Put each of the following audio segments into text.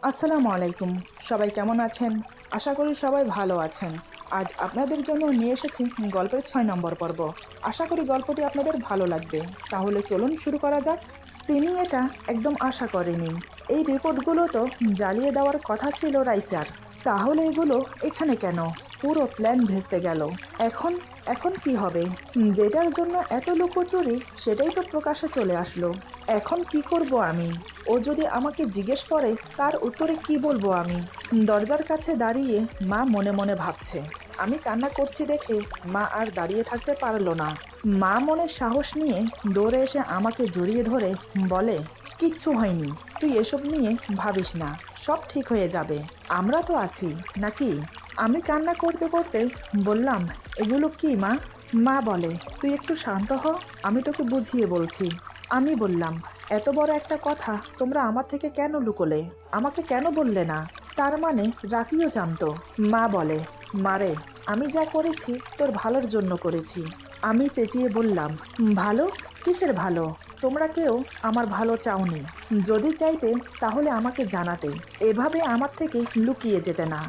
আসসালামু আলাইকুম। সবাই কেমন আছেন? আশা করি সবাই ভালো আছেন। আজ আপনাদের জন্য নিয়ে এসেছি গল্পের ৬ নম্বর পর্ব। আশা করি গল্পটি আপনাদের ভালো লাগবে। তাহলে চলুন শুরু করা যাক। তিনি এটা একদম আশা করেনি। এই রিপোর্টগুলো তো জ্বালিয়ে দেওয়ার কথা ছিল রাইসার। তাহলে এগুলো এখানে কেন? পুরো প্ল্যান ভেস্তে গেল। এখন এখন কি হবে? যেটার জন্য এত লুকোচুরি সেটাই তো প্রকাশে চলে আসলো। এখন কি করব আমি? ও যদি আমাকে জিজ্ঞেস করে তার উত্তরে কি বলবো আমি? দরজার কাছে দাঁড়িয়ে মা মনে মনে ভাবছে। আমি কান্না করছি দেখে মা আর দাঁড়িয়ে থাকতে পারলো না। মা মনে সাহস নিয়ে দৌড়ে এসে আমাকে জড়িয়ে ধরে বলে, কিচ্ছু হয়নি, তুই এসব নিয়ে ভাবিস না, সব ঠিক হয়ে যাবে, আমরা তো আছি নাকি? আমি কান্না করতে করতে বললাম, এগুলো কি মা? মা বলে, তুই একটু শান্ত হ, আমি তোকে বুঝিয়ে বলছি। আমি বললাম, এত বড় একটা কথা তোমরা আমার থেকে কেন লুকোলে? আমাকে কেন বললে না? তার মানে রাফিও জানতো। মা বলে, মারে, আমি যা করেছি তোর ভালোর জন্য করেছি। আমি চেঁচিয়ে বললাম, ভালো? কিসের ভালো? তোমরা কেউ আমার ভালো চাওনি। যদি চাইতে তাহলে আমাকে জানাতে, এভাবে আমার থেকে লুকিয়ে যেতে না।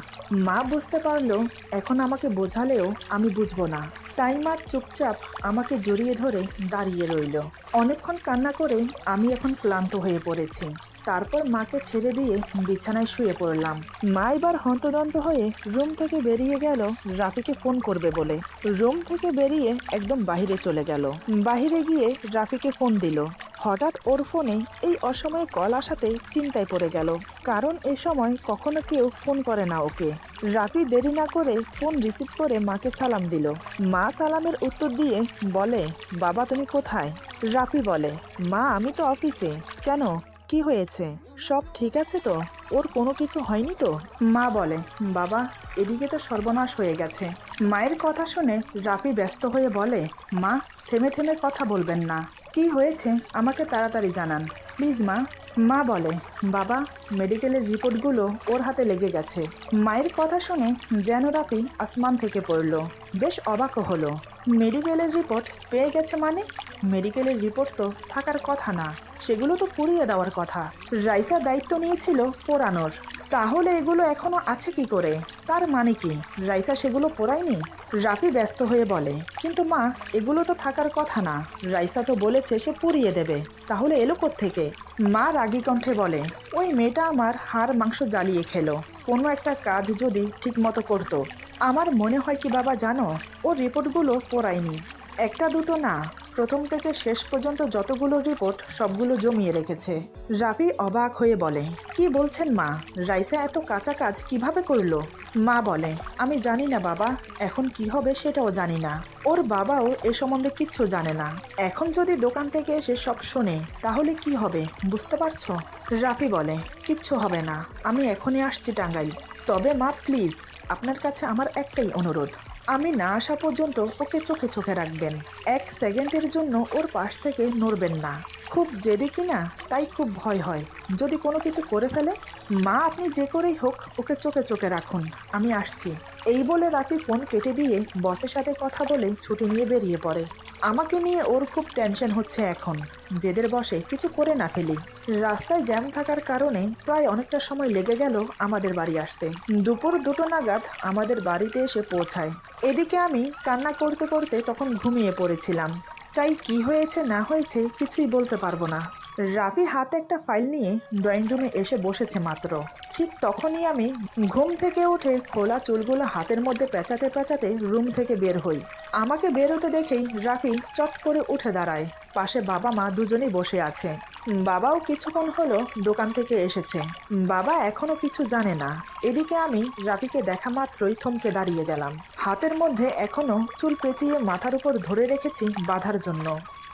মা বুঝতে পারলো এখন আমাকে বোঝালেও আমি বুঝবো না। তাই মা চুপচাপ আমাকে জড়িয়ে ধরে দাঁড়িয়ে রইল। অনেকক্ষণ কান্না করে আমি এখন ক্লান্ত হয়ে পড়েছি। তারপর মাকে ছেড়ে দিয়ে বিছানায় শুয়ে পড়লাম। মা এবার হন্তদন্ত হয়ে রুম থেকে বেরিয়ে গেল রাফিকে ফোন করবে বলে। রুম থেকে বেরিয়ে একদম বাহিরে চলে গেল। বাহিরে গিয়ে রাফিকে ফোন দিল। হঠাৎ ওর ফোনে এই অসময়ে কল আসাতে চিন্তায় পড়ে গেল, কারণ এ সময় কখনো কেউ ফোন করে না ওকে। রাফি দেরি না করে ফোন রিসিভ করে মাকে সালাম দিল। মা সালামের উত্তর দিয়ে বলে, বাবা তুমি কোথায়? রাফি বলে, মা আমি তো অফিসে। কেন, কি হয়েছে? সব ঠিক আছে তো? ওর কোনো কিছু হয়নি তো? মা বলে, বাবা এদিকে তো সর্বনাশ হয়ে গেছে। মায়ের কথা শুনে রাফি ব্যস্ত হয়ে বলে, মা থেমে থেমে কথা বলবেন না, কি হয়েছে আমাকে তাড়াতাড়ি জানান প্লিজ মা। মা বলে, বাবা মেডিকেলের রিপোর্টগুলো ওর হাতে লেগে গেছে। মায়ের কথা শুনে যেন রাফি আসমান থেকে পড়ল। বেশ অবাকও হলো। মেডিকেলের রিপোর্ট পেয়ে গেছে মানে? মেডিকেলের রিপোর্ট তো থাকার কথা না, সেগুলো তো পুড়িয়ে দেওয়ার কথা। রাইসা দায়িত্ব নিয়েছিল পোড়ানোর, তাহলে এগুলো এখনো আছে কি করে? তার মানে কি রাইসা সেগুলো পোড়ায়নি? রাফি ব্যস্ত হয়ে বলে, কিন্তু মা এগুলো তো থাকার কথা না, রাইসা তো বলেছে সে পুড়িয়ে দেবে, তাহলে এলো কোত্থেকে? মা রাগী কণ্ঠে বলে, ওই মেয়েটা আমার হাড় মাংস জ্বালিয়ে খেলো, কোনো একটা কাজ যদি ঠিক মতো করতো। আমার মনে হয় কি বাবা জানো, ও রিপোর্টগুলো পোড়ায়নি, একটা দুটো না, প্রথম থেকে শেষ পর্যন্ত যতগুলো রিপোর্ট সবগুলো জমিয়ে রেখেছে। রাফি অবাক হয়ে বলে, কি বলছেন মা? রাইসা এত কাঁচা কাজ কিভাবে করলো? মা বলে, আমি জানি না বাবা, এখন কি হবে সেটাও জানি না। ওর বাবাও এ সম্বন্ধে কিচ্ছু জানে না। এখন যদি দোকান থেকে এসে সব শোনে তাহলে কি হবে বুঝতে পারছো? রাফি বলে, কিচ্ছু হবে না, আমি এখনই আসছি টাঙ্গাইল। তবে মা প্লিজ, আপনার কাছে আমার একটাই অনুরোধ, আমি না আসা পর্যন্ত ওকে চোখে চোখে রাখবেন। এক সেকেন্ডের জন্য ওর পাশ থেকে নড়বেন না। খুব জেদি কিনা, তাই খুব ভয় হয় যদি কোনো কিছু করে ফেলে। মা আপনি যে করেই হোক ওকে চোখে চোখে রাখুন, আমি আসছি। এই বলে রাফি ফোন কেটে দিয়ে বসের সাথে কথা বলে ছুটি নিয়ে বেরিয়ে পড়ে। আমাকে নিয়ে ওর খুব টেনশন হচ্ছে এখন, জেদের বসে কিছু করে না ফেলি। রাস্তায় জ্যাম থাকার কারণে প্রায় অনেকটা সময় লেগে গেল আমাদের বাড়ি আসতে। দুপুর 2টো নাগাদ আমাদের বাড়িতে এসে পৌঁছায়। এদিকে আমি কান্না করতে করতে তখন ঘুমিয়ে পড়েছিলাম, তাই কি হয়েছে না হয়েছে কিছুই বলতে পারবো না। রাফি হাতে একটা ফাইল নিয়ে ড্রয়িং রুমে এসে বসেছে মাত্র, ঠিক তখনই আমি ঘুম থেকে উঠে খোলা চুলগুলো হাতের মধ্যে পেঁচাতে পেঁচাতে রুম থেকে বের হই। আমাকে বের হতে দেখেই রাফি চট করে উঠে দাঁড়ায়। পাশে বাবা মা দুজনেই বসে আছে। বাবাও কিছুক্ষণ হলো দোকান থেকে এসেছে। বাবা এখনো কিছু জানে না। এদিকে আমি রাফিকে দেখা মাত্রই থমকে দাঁড়িয়ে গেলাম। হাতের মধ্যে এখনো চুল পেঁচিয়ে মাথার উপর ধরে রেখেছি বাঁধার জন্য।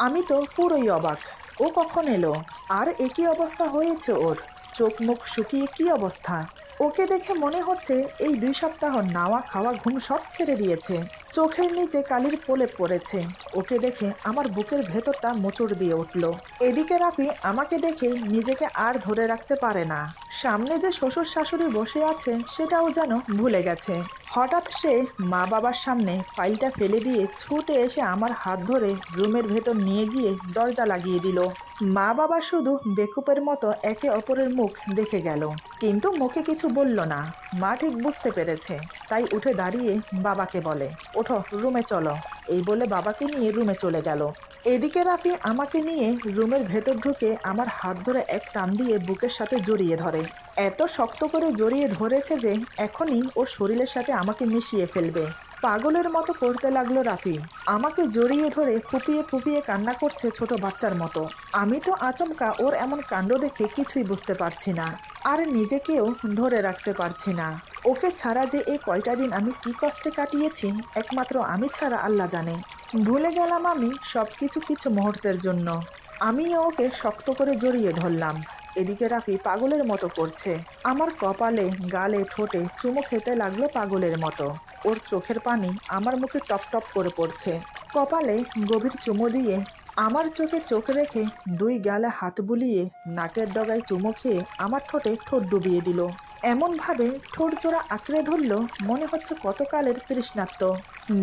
আমি তো পুরোই অবাক, ও কখন এলো? আর একই অবস্থা হয়েছে ওর, চোখ মুখ শুকিয়ে কি অবস্থা। ওকে দেখে মনে হচ্ছে এই 2 সপ্তাহ নাওয়া খাওয়া ঘুম সব ছেড়ে দিয়েছে। চোখের নিচে কালির প্রলেপ পড়েছে। ওকে দেখে আমার বুকের ভেতরটা মোচড় দিয়ে উঠল। এদিকে রাফি আমাকে দেখে নিজেকে আর ধরে রাখতে পারে না। সামনে যে শ্বশুর শাশুড়ি বসে আছে সেটাও যেন ভুলে গেছে। হঠাৎ সে মা বাবার সামনে ফাইলটা ফেলে দিয়ে ছুটে এসে আমার হাত ধরে রুমের ভেতর নিয়ে গিয়ে দরজা লাগিয়ে দিল। মা বাবা শুধু বেকুপের মতো একে অপরের মুখ দেখে গেল, কিন্তু মুখে কিছু বলল না। মা ঠিক বুঝতে পেরেছে, তাই উঠে দাঁড়িয়ে বাবাকে বলে, ওঠো রুমে চলো। এই বলে বাবাকে নিয়ে রুমে চলে গেল। এদিকে রাফি আমাকে নিয়ে রুমের ভেতর ঢুকে আমার হাত ধরে এক টান দিয়ে বুকের সাথে জড়িয়ে ধরে। এত শক্ত করে জড়িয়ে ধরেছে যে এখনই ওর শরীরের সাথে আমাকে মিশিয়ে ফেলবে। পাগলের মতো করতে লাগলো রাফি। আমাকে জড়িয়ে ধরে ফুপিয়ে ফুপিয়ে কান্না করছে ছোট বাচ্চার মতো। আমি তো আচমকা ওর এমন কাণ্ড দেখে কিছুই বুঝতে পারছি না, আর নিজেকেও ধরে রাখতে পারছি না। ওকে ছাড়া যে এই কয়টা দিন আমি কি কষ্টে কাটিয়েছি একমাত্র আমি ছাড়া আল্লাহ জানে। ভুলে গেলাম আমি সব কিছু মুহূর্তের জন্য। আমিও ওকে শক্ত করে জড়িয়ে ধরলাম। এদিকে রাফি পাগলের মতো করছে। আমার কপালে, গালে, ঠোঁটে চুমু খেতে লাগলো পাগলের মতো। ওর চোখের পানি আমার মুখে টপ টপ করে পড়ছে। কপালে গভীর চুমু দিয়ে আমার চোখে চোখ রেখে দুই গালে হাত বুলিয়ে নাকের ডগায় চুমু খেয়ে আমার ঠোঁটে ঠোঁট ডুবিয়ে দিল। এমনভাবে ঠোঁট জোড়া আঁকড়ে ধরল মনে হচ্ছে কতকালের তৃষ্ণার্ত।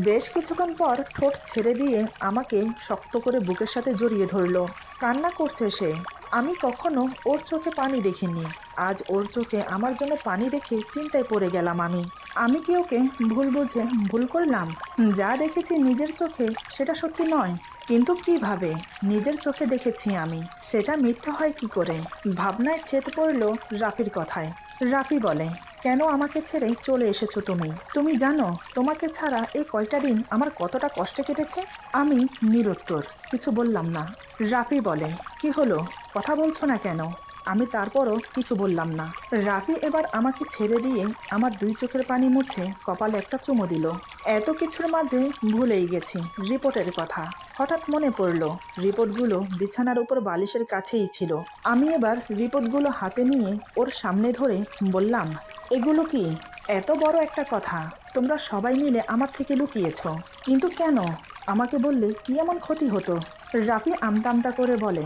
বেশ কিছুক্ষণ পর ঠোঁট ছেড়ে দিয়ে আমাকে শক্ত করে বুকের সাথে জড়িয়ে ধরল। কান্না করছে সে। আমি কখনো ওর চোখে পানি দেখিনি, আজ ওর চোখে আমার জন্য পানি দেখে চিন্তায় পড়ে গেলাম আমি কি ওকে ভুল বুঝে ভুল করলাম? যা দেখেছি নিজের চোখে সেটা সত্যি নয়, কিন্তু কিভাবে নিজের চোখে দেখেছি আমি সেটা মিথ্যা হয় কি করে? ভাবনায় ছেদ পড়ল রাফির কথায়। রাফি বলে, কেন আমাকে ছেড়ে চলে এসেছো তুমি? তুমি জানো তোমাকে ছাড়া এই কয়টা দিন আমার কতটা কষ্টে কেটেছে? আমি নিরুত্তর, কিছু বললাম না। রাফি বলে, কি হলো, কথা বলছো না কেন? আমি তারপরও কিছু বললাম না। রাফি এবার আমাকে ছেড়ে দিয়ে আমার দুই চোখের পানি মুছে কপালে একটা চুমু দিল। এত কিছুর মাঝে ভুলেই গেছি রিপোর্টের কথা। হঠাৎ মনে পড়ল রিপোর্টগুলো বিছানার উপর বালিশের কাছেই ছিল। আমি এবার রিপোর্টগুলো হাতে নিয়ে ওর সামনে ধরে বললাম, এগুলো কি? এত বড় একটা কথা তোমরা সবাই মিলে আমার থেকে লুকিয়েছ, কিন্তু কেন? আমাকে বললে কি এমন ক্ষতি হতো? রাফি আমতা আমতা করে বলে,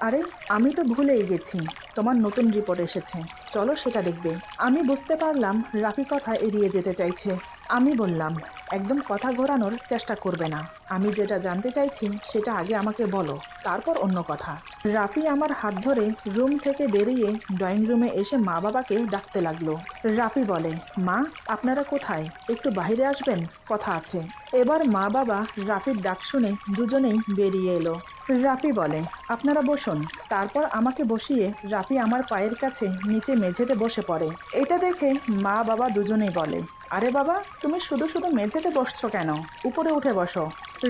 আরে আমি তো ভুলেই গেছি, তোমার নতুন রিপোর্ট এসেছে, চলো সেটা দেখবে। আমি বুঝতে পারলাম রাফি কথা এড়িয়ে যেতে চাইছে। আমি বললাম, একদম কথা ঘোরানোর চেষ্টা করবে না, আমি যেটা জানতে চাইছি সেটা আগে আমাকে বলো, তারপর অন্য কথা। রাফি আমার হাত ধরে রুম থেকে বেরিয়ে ড্রয়িং রুমে এসে মা বাবাকে ডাকতে লাগলো। রাফি বলে, মা আপনারা কোথায়, একটু বাইরে আসবেন, কথা আছে। এবার মা বাবা রাফির ডাক শুনে দুজনেই বেরিয়ে এলো। রাফি বলে, আপনারা বসুন। তারপর আমাকে বসিয়ে রাফি আমার পায়ের কাছে নিচে মেঝেতে বসে পড়ে। এটা দেখে মা বাবা দুজনেই বলে, আরে বাবা তুমি শুধু শুধু মেঝেতে বসছো কেন, উপরে উঠে বসো।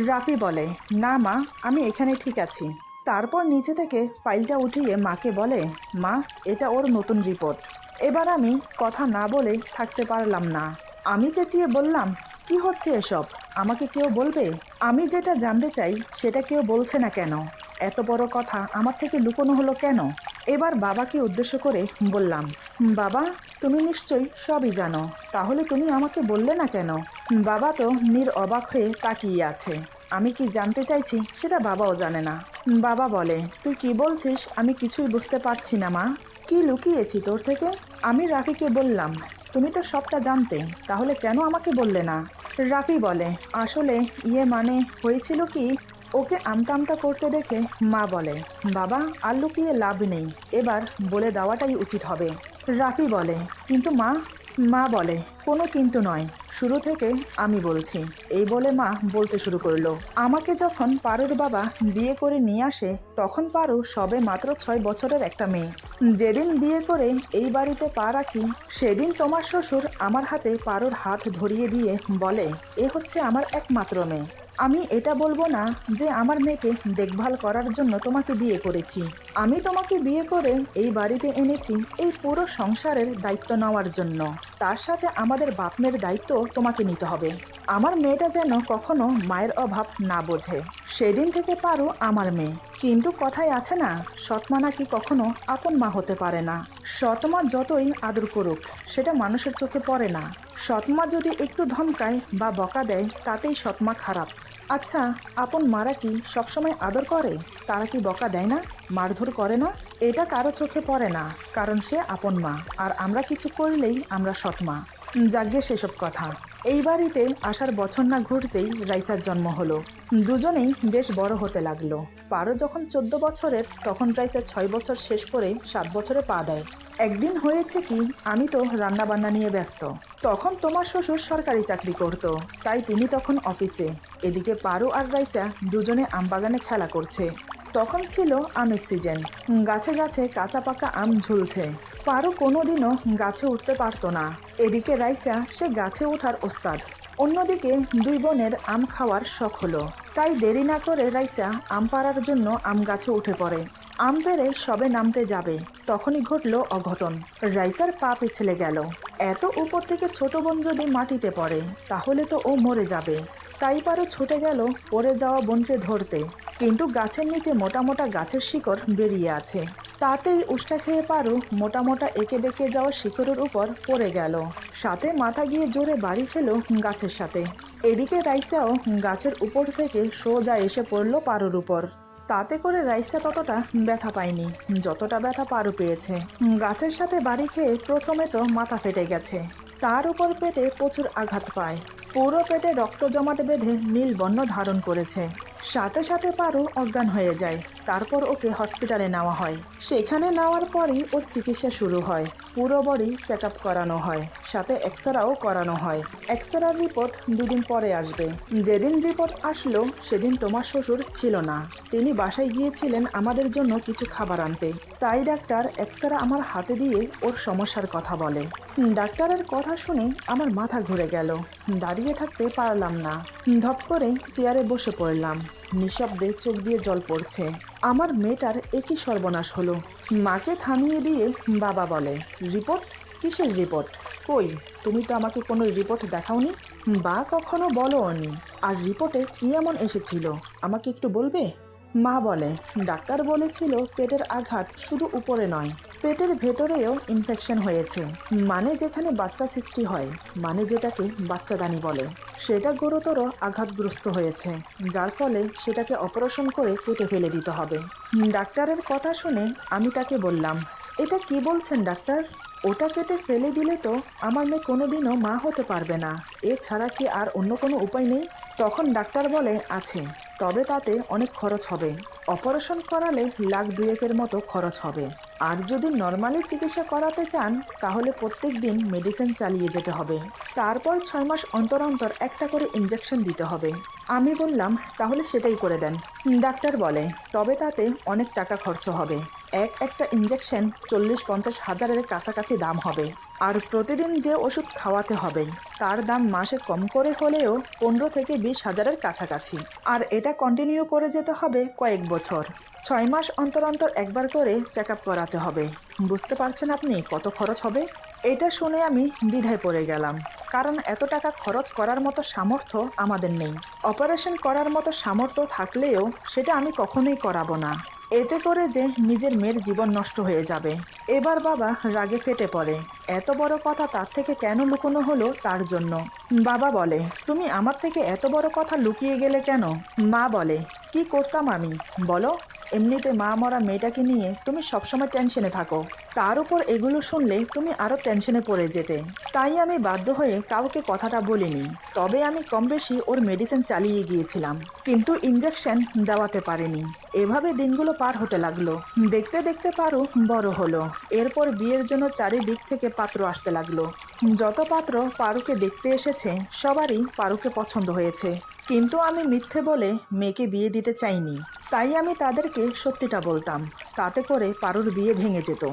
রাফি বলে, না মা আমি এখানে ঠিক আছি। তারপর নিচে থেকে ফাইলটা উঠিয়ে মাকে বলে, মা এটা ওর নতুন রিপোর্ট। এবার আমি কথা না বলে থাকতে পারলাম না। আমি চেঁচিয়ে বললাম, কি হচ্ছে এসব, আমাকে কেউ বলবে? আমি যেটা জানতে চাই সেটা কেউ বলছে না কেন? এত বড় কথা আমার থেকে লুকোনো হলো কেন? এবার বাবাকে উদ্দেশ্য করে বললাম, বাবা তুমি নিশ্চয়ই সবই জানো, তাহলে তুমি আমাকে বললে না কেন? বাবা তো অবাক হয়ে তাকিয়ে আছে। আমি কি জানতে চাইছি সেটা বাবাও জানে না। বাবা বলে, তুই কি বলছিস আমি কিছুই বুঝতে পারছি না মা, কি লুকিয়েছি তোর থেকে? আমি রাফিকে বললাম, তুমি তো সবটা জানতে, তাহলে কেন আমাকে বললে না? রাফি বলে, আসলে মানে হয়েছিল কি, ওকে আমতা আমতা করতে দেখে মা বলে, বাবা আর লুকিয়ে লাভ নেই, এবার বলে দেওয়াটাই উচিত হবে। রাফি বলে, কিন্তু মা। মা বলে, কোনো কিন্তু নয়, শুরু থেকে আমি বলছি। এই বলে মা বলতে শুরু করলো, আমাকে যখন পারুর বাবা বিয়ে করে নিয়ে আসে তখন পারু সবে মাত্র 6 বছরের একটা মেয়ে। যেদিন বিয়ে করে এই বাড়িতে পা রাখি সেদিন তোমার শ্বশুর আমার হাতে পারুর হাত ধরিয়ে দিয়ে বলে, এ হচ্ছে আমার একমাত্র মেয়ে। আমি এটা বলবো না যে আমার মেয়েকে দেখভাল করার জন্য তোমাকে বিয়ে করেছি। আমি তোমাকে বিয়ে করে এই বাড়িতে এনেছি এই পুরো সংসারের দায়িত্ব নেওয়ার জন্য। তার সাথে আমাদের বাপ মেয়ের দায়িত্ব তোমাকে নিতে হবে। আমার মেয়েটা যেন কখনো মায়ের অভাব না বোঝে। সেদিন থেকে পারো আমার মেয়ে। কিন্তু কথায় আছে না, সৎমা নাকি কখনো আপন মা হতে পারে না। সৎমা যতই আদর করুক সেটা মানুষের চোখে পড়ে না। সৎমা যদি একটু ধমকায় বা বকা দেয় তাতেই সৎমা খারাপ। আচ্ছা, আপন মারা কি সবসময় আদর করে? তারা কি বকা দেয় না, মারধর করে না? এটা কারো চোখে পড়ে না, কারণ সে আপন মা, আর আমরা কিছু করলেই আমরা সৎমা। যাগ্গে সেসব কথা। এই বাড়িতে আসার বছর না ঘুরতেই রাইসার জন্ম হলো। দুজনেই বেশ বড় হতে লাগলো। পারো যখন 14 বছরের, তখন রাইসা 6 বছর শেষ করে 7 বছরে পা দেয়। একদিন হয়েছে কি, আমি তো রান্না বান্না নিয়ে ব্যস্ত। তখন তোমার শ্বশুর সরকারি চাকরি করত, তাই তিনি তখন অফিসে। এদিকে পারো আর রাইসা দুজনে আমবাগানে খেলা করছে। তখন ছিল আমের সিজন। গাছে গাছে কাঁচা পাকা আম ঝুলছে। পারো কোনোদিনও গাছে উঠতে পারতো না। এদিকে রাইসা সে গাছে ওঠার ওস্তাদ। অন্যদিকে দুই বোনের আম খাওয়ার শখ হলো, তাই দেরি না করে রাইসা আম পাড়ার জন্য আম গাছে উঠে পড়ে। আম পেড়ে সবে নামতে যাবে, তখনই ঘটলো অঘটন। রাইসার পা পিছলে গেল। এত উপর থেকে ছোট বোন যদি মাটিতে পড়ে, তাহলে তো ও মরে যাবে। তাই পারো ছুটে গেল পড়ে যাওয়া বোনকে ধরতে, কিন্তু গাছের নিচে মোটা মোটা গাছের শিকড় বেরিয়ে আছে। তাতেই উষ্টা খেয়ে পারো মোটা মোটা এঁকে বেঁকে যাওয়া শিকড়ের উপর পড়ে গেল। সাথে মাথা গিয়ে জোরে বাড়ি খেলো গাছের সাথে। এদিকে রাইসাও গাছের উপর থেকে সোজা এসে পড়লো পারোর উপর। তাতে করে রাইসা ততটা ব্যথা পায়নি যতটা ব্যথা পারো পেয়েছে। গাছের সাথে বাড়ি খেয়ে প্রথমে তো মাথা ফেটে গেছে, তার উপর পেটে প্রচুর আঘাত পায়। পুরো পেটে রক্ত জমাট বেঁধে নীল বর্ণ ধারণ করেছে। সাথে সাথে পারো অজ্ঞান হয়ে যায়। তারপর ওকে হসপিটালে নেওয়া হয়। সেখানে নেওয়ার পরই ওর চিকিৎসা শুরু হয়। পুরো বডি চেক আপ করানো হয়, সাথে এক্সরাও করানো হয়। এক্সরার রিপোর্ট 2 দিন পরে আসবে। যেদিন রিপোর্ট আসলো সেদিন তোমার শ্বশুর ছিল না। তিনি বাসায় গিয়েছিলেন আমাদের জন্য কিছু খাবার আনতে। তাই ডাক্তার এক্সরা আমার হাতে দিয়ে ওর সমস্যার কথা বলে। ডাক্তারের কথা শুনে আমার মাথা ঘুরে গেল। দাঁড়িয়ে থাকতে পারলাম না। ধপ করে চেয়ারে বসে পড়লাম। নিঃশব্দে চোখ দিয়ে জল পড়ছে। আমার মেয়েটার একই সর্বনাশ হলো। মাকে থামিয়ে দিয়ে বাবা বলে, রিপোর্ট? কিসের রিপোর্ট? কই, তুমি তো আমাকে কোনো রিপোর্ট দেখাওনি বা কখনো বলোনি। আর রিপোর্টে কি এমন এসেছিল আমাকে একটু বলবে? মা বলে, ডাক্তার বলেছিল পেটের আঘাত শুধু উপরে নয়, পেটের ভেতরেও ইনফেকশন হয়েছে। মানে যেখানে বাচ্চা সৃষ্টি হয়, মানে যেটাকে বাচ্চাদানি বলে, সেটা গুরুতর আঘাতগ্রস্ত হয়েছে, যার ফলে সেটাকে অপারেশন করে কেটে ফেলে দিতে হবে। ডাক্তারের কথা শুনে আমি তাকে বললাম, এটা কি বলছেন ডাক্তার? ওটা কেটে ফেলে দিলে তো আমার মেয়ে কোনোদিনও মা হতে পারবে না। এছাড়া কি আর অন্য কোনো উপায় নেই? তখন ডাক্তার বলে, আছে, তবে তাতে অনেক খরচ হবে। অপারেশন করালে লাখ 2-1 মতো খরচ হবে। আর যদি নর্মালি চিকিৎসা করাতে চান তাহলে প্রত্যেক দিন মেডিসিন চালিয়ে যেতে হবে। তারপর 6 মাস অন্তর অন্তর একটা করে ইঞ্জেকশন দিতে হবে। আমি বললাম, তাহলে সেটাই করে দেন। ডাক্তার বলে, তবে তাতে অনেক টাকা খরচ হবে। একটা ইঞ্জেকশন 40-50 হাজারের কাছাকাছি দাম হবে। আর প্রতিদিন যে ওষুধ খাওয়াতে হবে তার দাম মাসে কম করে হলেও 15 থেকে 20 হাজারের কাছাকাছি। আর এটা কন্টিনিউ করে যেতে হবে কয়েক বছর। 6 মাস অন্তর অন্তর একবার করে চেক আপ করাতে হবে। বুঝতে পারছেন আপনি কত খরচ হবে? এটা শুনে আমি দ্বিধায় পড়ে গেলাম, কারণ এত টাকা খরচ করার মতো সামর্থ্য আমাদের নেই। অপারেশন করার মতো সামর্থ্য থাকলেও সেটা আমি কখনোই করাবো না। এতে করে যে নিজের মেয়ের জীবন নষ্ট হয়ে যাবে। এবার বাবা রাগে ফেটে পড়ে, এত বড় কথা তার থেকে কেন লুকোনো হলো তার জন্য। বাবা বলে, তুমি আমার থেকে এত বড় কথা লুকিয়ে গেলে কেন? মা বলে, কি করতাম আমি বলো? এমনিতে মা মরা মেয়েটাকে নিয়ে তুমি সবসময় টেনশনে থাকো, তার উপর এগুলো শুনলে তুমি আরো টেনশনে পড়ে যেতে। তাই আমি বাধ্য হয়ে কাউকে কথাটা বলিনি। তবে আমি কম বেশি ওর মেডিসিন চালিয়ে গিয়েছিলাম, কিন্তু ইঞ্জেকশন দেওয়াতে পারিনি। এভাবে দিনগুলো পার হতে লাগলো। দেখতে দেখতে পারো বড় হলো। এরপর বিয়ের জন্য চারিদিক থেকে পাত্র আসতে লাগলো। যত পাত্র পারুকে দেখতে এসেছে সবারই পারুকে পছন্দ হয়েছে, কিন্তু আমি মিথ্যে বলে মেয়েকে বিয়ে দিতে চাইনি। তাই আমি তাদেরকে সত্যিটা বলতাম, তাতে করে পারুর বিয়ে ভেঙে যেত।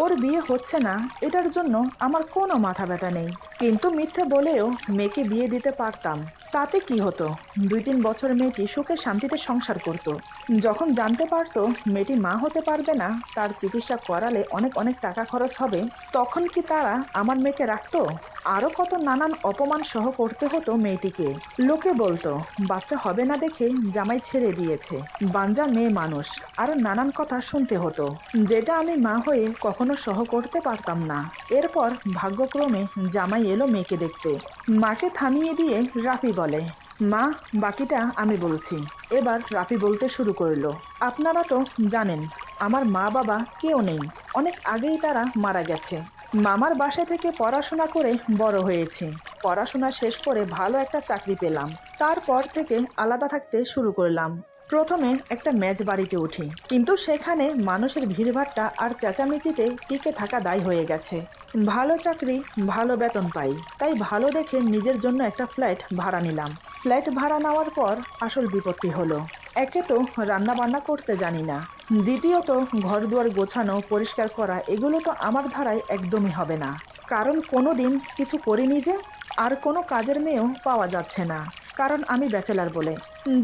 ওর বিয়ে হচ্ছে না এটার জন্য আমার কোনো মাথা ব্যথা নেই, কিন্তু মিথ্যে বলেও মেয়েকে বিয়ে দিতে পারতাম। তাতে কি হতো, 2-3 বছর মেয়েটি সুখে শান্তিতে সংসার করত। যখন জানতে পারতো মেয়েটি মা হতে পারবে না, তার চিকিৎসা করালে অনেক অনেক টাকা খরচ হবে, তখন কি তারা আমার মেয়েকে রাখতো? আরও কত নানান অপমান সহ করতে হতো মেয়েটিকে। লোকে বলতো বাচ্চা হবে না দেখে জামাই ছেড়ে দিয়েছে, বাঞ্জা মেয়ে মানুষ, আরও নানান কথা শুনতে হতো, যেটা আমি মা হয়ে কখনো সহ করতে পারতাম না। এরপর ভাগ্যক্রমে জামাই এলো মেয়েকে দেখতে। মাকে থামিয়ে দিয়ে রাফি বলে, মা, বাকিটা আমি বলছি। এবার রাফি বলতে শুরু করলো, আপনারা তো জানেন আমার মা বাবা কেউ নেই, অনেক আগেই তারা মারা গেছে। মামার বাসা থেকে পড়াশোনা করে বড় হয়েছি। পড়াশোনা শেষ করে ভালো একটা চাকরি পেলাম। তারপর থেকে আলাদা থাকতে শুরু করলাম। প্রথমে একটা মেজ বাড়িতে উঠি, কিন্তু সেখানে মানুষের ভিড়ভাট্টা আর চেঁচামেচিতে টিকে থাকা দায় হয়ে গেছে। ভালো চাকরি, ভালো বেতন পাই, তাই ভালো দেখে নিজের জন্য একটা ফ্ল্যাট ভাড়া নিলাম। ফ্ল্যাট ভাড়া নেওয়ার পর আসল বিপত্তি হলো। একে তো রান্না বান্না করতে জানি না, দ্বিতীয়ত ঘরদুয়ার গোছানো পরিষ্কার করা এগুলো তো আমার ধারায় একদমই হবে না, কারণ কোনো দিন কিছু করিনি যে। আর কোনো কাজের মেয়েও পাওয়া যাচ্ছে না, কারণ আমি ব্যাচেলার বলে।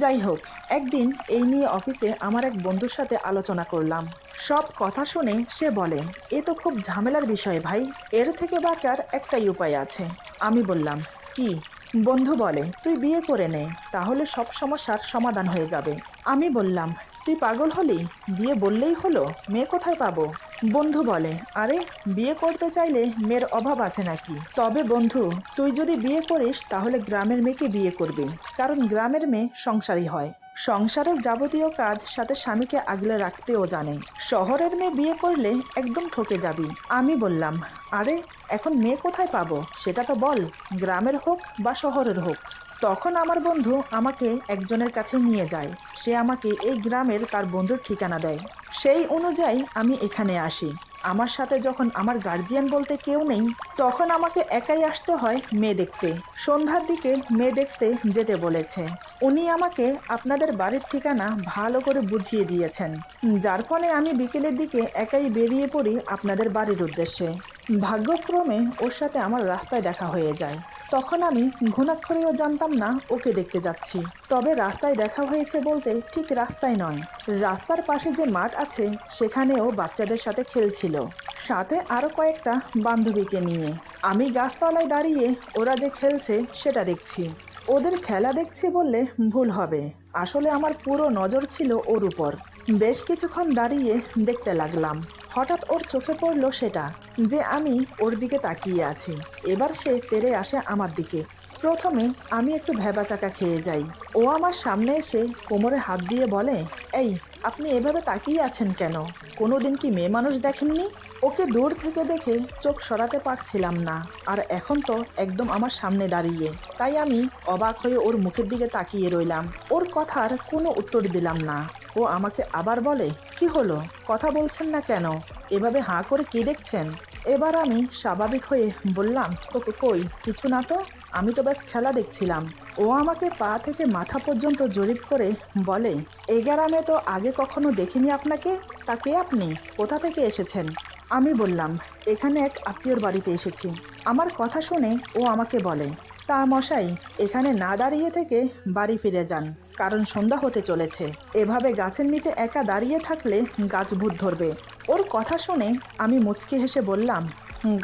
যাই হোক, একদিন এই নিয়ে অফিসে আমার এক বন্ধুর সাথে আলোচনা করলাম। সব কথা শুনে সে বলে, এ তো খুব ঝামেলার বিষয় ভাই, এর থেকে বাঁচার একটাই উপায় আছে। আমি বললাম, কি? বন্ধু বলে, তুই বিয়ে করে নে, তাহলে সব সমস্যার সমাধান হয়ে যাবে। আমি বললাম, তুই পাগল হলি? বিয়ে বললেই হলো, মেয়ে কোথায় পাবো? বন্ধু বলে, আরে বিয়ে করতে চাইলে মেয়ের অভাব আছে নাকি? তবে বন্ধু, তুই যদি বিয়ে করিস তাহলে গ্রামের মেয়েকে বিয়ে করবি, কারণ গ্রামের মেয়ে সংসারী হয়, সংসারের যাবতীয় কাজ সাথে স্বামীকে আগলে রাখতেও জানে। শহরের মেয়ে বিয়ে করলে একদম ঠকে যাবি। আমি বললাম, আরে এখন মেয়ে কোথায় পাবো সেটা তো বল, গ্রামের হোক বা শহরের হোক। তখন আমার বন্ধু আমাকে একজনের কাছে নিয়ে যায়। সে আমাকে এই গ্রামের তার বন্ধুর ঠিকানা দেয়। সেই অনুযায়ী আমি এখানে আসি। আমার সাথে যখন আমার গার্জিয়ান বলতে কেউ নেই, তখন আমাকে একাই আসতে হয় মেয়ে দেখতে। সন্ধ্যার দিকে মেয়ে দেখতে যেতে বলেছে। উনি আমাকে আপনাদের বাড়ির ঠিকানা ভালো করে বুঝিয়ে দিয়েছেন, যার ফলে আমি বিকেলের দিকে একাই বেরিয়ে পড়ি আপনাদের বাড়ির উদ্দেশ্যে। ভাগ্যক্রমে ওর সাথে আমার রাস্তায় দেখা হয়ে যায়। তখন আমি ঘুণাক্ষরেও জানতাম না ওকে দেখতে যাচ্ছি। তবে রাস্তায় দেখা হয়েছে বলতে ঠিক রাস্তায় নয়, রাস্তার পাশে যে মাঠ আছে সেখানেও বাচ্চাদের সাথে খেলছিল, সাথে আরও কয়েকটা বান্ধবীকে নিয়ে। আমি গাছতলায় দাঁড়িয়ে ওরা যে খেলছে সেটা দেখছি। ওদের খেলা দেখছি বললে ভুল হবে, আসলে আমার পুরো নজর ছিল ওর উপর। বেশ কিছুক্ষণ দাঁড়িয়ে দেখতে লাগলাম। হঠাৎ ওর চোখে পড়লো সেটা, যে আমি ওর দিকে তাকিয়ে আছি। এবার সে তেড়ে আসে আমার দিকে। প্রথমে আমি একটু ভ্যাবাচাকা খেয়ে যাই। ও আমার সামনে এসে কোমরে হাত দিয়ে বলে, এই আপনি এভাবে তাকিয়ে আছেন কেন? কোনোদিন কি মেয়ে মানুষ দেখেননি? ওকে দূর থেকে দেখে চোখ সরাতে পারছিলাম না, আর এখন তো একদম আমার সামনে দাঁড়িয়ে। তাই আমি অবাক হয়ে ওর মুখের দিকে তাকিয়ে রইলাম। ওর কথার কোনো উত্তর দিলাম না। ও আমাকে আবার বলে, কি হলো, কথা বলছেন না কেন? এভাবে হাঁ করে কি দেখছেন? এবার আমি স্বাভাবিক হয়ে বললাম, কই কিছু না তো, আমি তো ব্যাস খেলা দেখছিলাম। ও আমাকে পা থেকে মাথা পর্যন্ত জরিপ করে বলে, এই গ্রামে তো আগে কখনো দেখিনি আপনাকে, তা কে আপনি, কোথা থেকে এসেছেন? আমি বললাম, এখানে এক আত্মীয়র বাড়িতে এসেছি। আমার কথা শুনে ও আমাকে বলে, তা মশাই, এখানে না দাঁড়িয়ে থেকে বাড়ি ফিরে যান, কারণ সন্ধ্যা হতে চলেছে। এভাবে গাছের নিচে একা দাঁড়িয়ে থাকলে গাছ ভূত ধরবে। ওর কথা শুনে আমি মুচকি হেসে বললাম,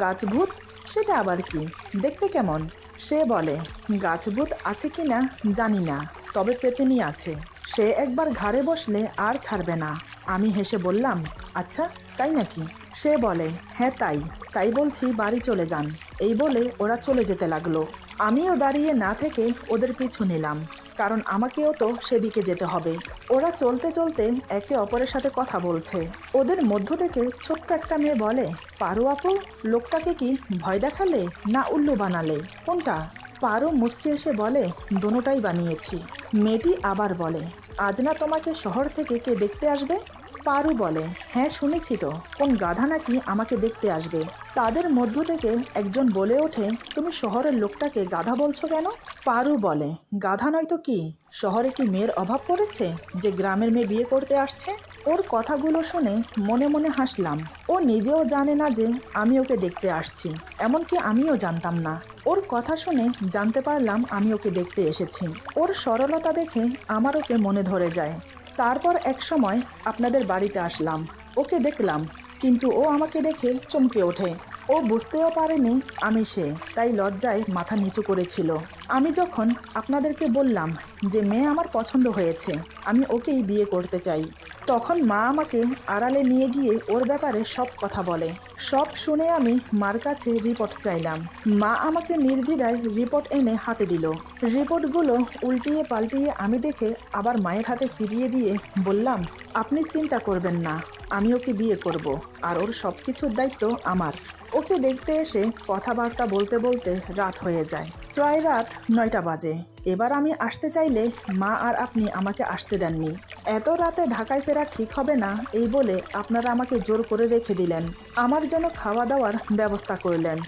গাছ ভূত? সেটা আবার কি, দেখতে কেমন? সে বলে, গাছ ভূত আছে কি না জানি না, তবে পেতেনি আছে, সে একবার ঘাড়ে বসলে আর ছাড়বে না। আমি হেসে বললাম, আচ্ছা তাই নাকি? সে বলে, হ্যাঁ তাই, তাই বলছি বাড়ি চলে যান। এই বলে ওরা চলে যেতে লাগলো। আমিও দাঁড়িয়ে না থেকে ওদের পিছু নিলাম, কারণ আমাকেও তো সেদিকে যেতে হবে। ওরা চলতে চলতে একে অপরের সাথে কথা বলছে। ওদের মধ্য থেকে ছোট্ট একটা মেয়ে বলে, পারু আপু, লোকটাকে কি ভয় দেখালে না উল্লু বানালে, কোনটা? পারু মুচকি এসে বলে, দোনোটাই বানিয়েছি। মেয়েটি আবার বলে, আজ না তোমাকে শহর থেকে কে দেখতে আসবে? পারু বলে, হ্যাঁ শুনেছি তো, কোন গাধা নাকি আমাকে দেখতে আসবে। তাদের মধ্য থেকে একজন বলে ওঠে, তুমি শহরের লোকটাকে গাধা বলছো কেন? পারু বলে, গাধা নয় তো কি, শহরে কি মেয়ের অভাব পড়েছে যে গ্রামের মেয়ে বিয়ে করতে আসছে? ওর কথাগুলো শুনে মনে মনে হাসলাম। ও নিজেও জানে না যে আমি ওকে দেখতে আসছি, এমনকি আমিও জানতাম না। ওর কথা শুনে জানতে পারলাম আমি ওকে দেখতে এসেছি। ওর সরলতা দেখে আমার ওকে মনে ধরে যায়। তারপর এক সময় আপনাদের বাড়িতে আসলাম, ওকে দেখলাম, কিন্তু ও আমাকে দেখে চমকে ওঠে। ও বুঝতেও পারেনি আমি সে, তাই লজ্জায় মাথা নিচু করেছিল। আমি যখন আপনাদেরকে বললাম যে মেয়ে আমার পছন্দ হয়েছে, আমি ওকেই বিয়ে করতে চাই, তখন মা আমাকে আড়ালে নিয়ে গিয়ে ওর ব্যাপারে সব কথা বলে। সব শুনে আমি মার কাছে রিপোর্ট চাইলাম। মা আমাকে নির্দ্বিধায় রিপোর্ট এনে হাতে দিল। রিপোর্টগুলো উল্টিয়ে পাল্টিয়ে আমি দেখে আবার মায়ের হাতে ফিরিয়ে দিয়ে বললাম, আপনি চিন্তা করবেন না, আমি ওকে বিয়ে করব, আর ওর সব কিছুর দায়িত্ব আমার। ওকে দেখতে এসে কথাবার্তা বলতে বলতে রাত হয়ে যায়। প্রায় রাত 9টা বাজে। এবার আমি আসতে চাইলে মা আর আপনি আমাকে আসতে দেননি। এত রাতে ঢাকায় ফেরা ঠিক হবে না এই বলে আপনারা আমাকে জোর করে রেখে দিলেন। আমার জন্য খাওয়া দাওয়ার ব্যবস্থা করলেন।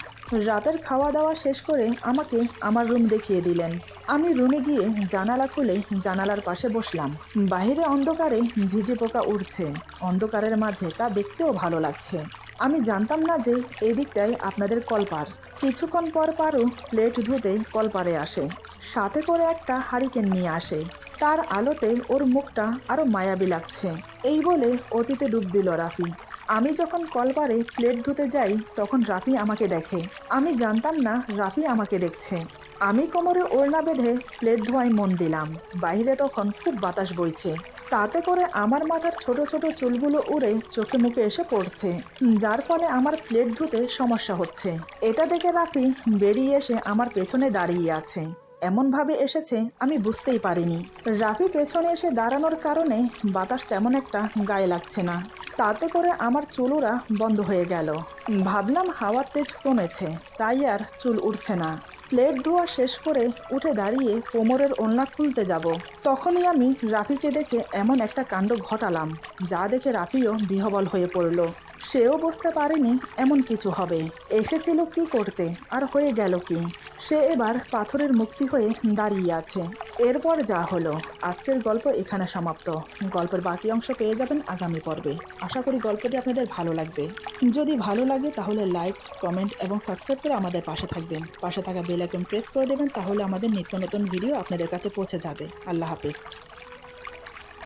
রাতের খাওয়া দাওয়া শেষ করে আমাকে আমার রুম দেখিয়ে দিলেন। আমি রুমে গিয়ে জানালা খুলে জানালার পাশে বসলাম। বাইরে অন্ধকারে ঝিঝি পোকা উড়ছে। অন্ধকারের মাঝে তা দেখতেও ভালো লাগছে। আমি জানতাম না যে এই দিকটায় আপনাদের কলপার। কিছুক্ষণ পর পারু প্লেট ধুতে কলপারে আসে। সাথে করে একটা হারিকেন নিয়ে আসে। তার আলোতে ওর মুখটা আরো মায়াবী লাগছে। এই বলে অতীতে ডুব দিল রাফি। আমি যখন কলপারে প্লেট ধুতে যাই তখন রাফি আমাকে দেখে। আমি জানতাম না রাফি আমাকে দেখছে। আমি কোমরে ওড়না বেঁধে প্লেট ধোয়ায় মন দিলাম। বাইরে তখন খুব বাতাস বইছে। তাতে করে আমার মাথার ছোট ছোট চুলগুলো উড়ে চোখে মুখে এসে পড়ছে, যার ফলে আমার প্লেট ধুতে সমস্যা হচ্ছে। এটা দেখে রাফি বেরিয়ে এসে আমার পেছনে দাঁড়িয়ে আছে। এমনভাবে এসেছে আমি বুঝতেই পারিনি। রাফি পেছনে এসে দাঁড়ানোর কারণে বাতাস তেমন একটা গায়ে লাগছে না। তাতে করে আমার চুল ওড়া বন্ধ হয়ে গেল। ভাবলাম হাওয়ার তেজ কমেছে, তাই আর চুল উঠছে না। প্লেট ধোয়া শেষ করে উঠে দাঁড়িয়ে কোমরের ওড়না খুলতে যাব, তখনই আমি রাফিকে দেখে এমন একটা কাণ্ড ঘটালাম যা দেখে রাফিও বিহ্বল হয়ে পড়ল। সেও বুঝতে পারেনি এমন কিছু হবে। এসেছিল কি করতে আর হয়ে গেল কি। সে এবার পাথরের মুক্তি হয়ে দাঁড়িয়ে আছে। এরপর যা হলো, আজকের গল্প এখানে সমাপ্ত। গল্পের বাকি অংশ পেয়ে যাবেন আগামী পর্বে। আশা করি গল্পটি আপনাদের ভালো লাগবে। যদি ভালো লাগে তাহলে লাইক, কমেন্ট এবং সাবস্ক্রাইব করে আমাদের পাশে থাকবেন। পাশে থাকা বেল আইকন প্রেস করে দেবেন, তাহলে আমাদের নিত্য নতুন ভিডিও আপনাদের কাছে পৌঁছে যাবে। আল্লাহ হাফিজ।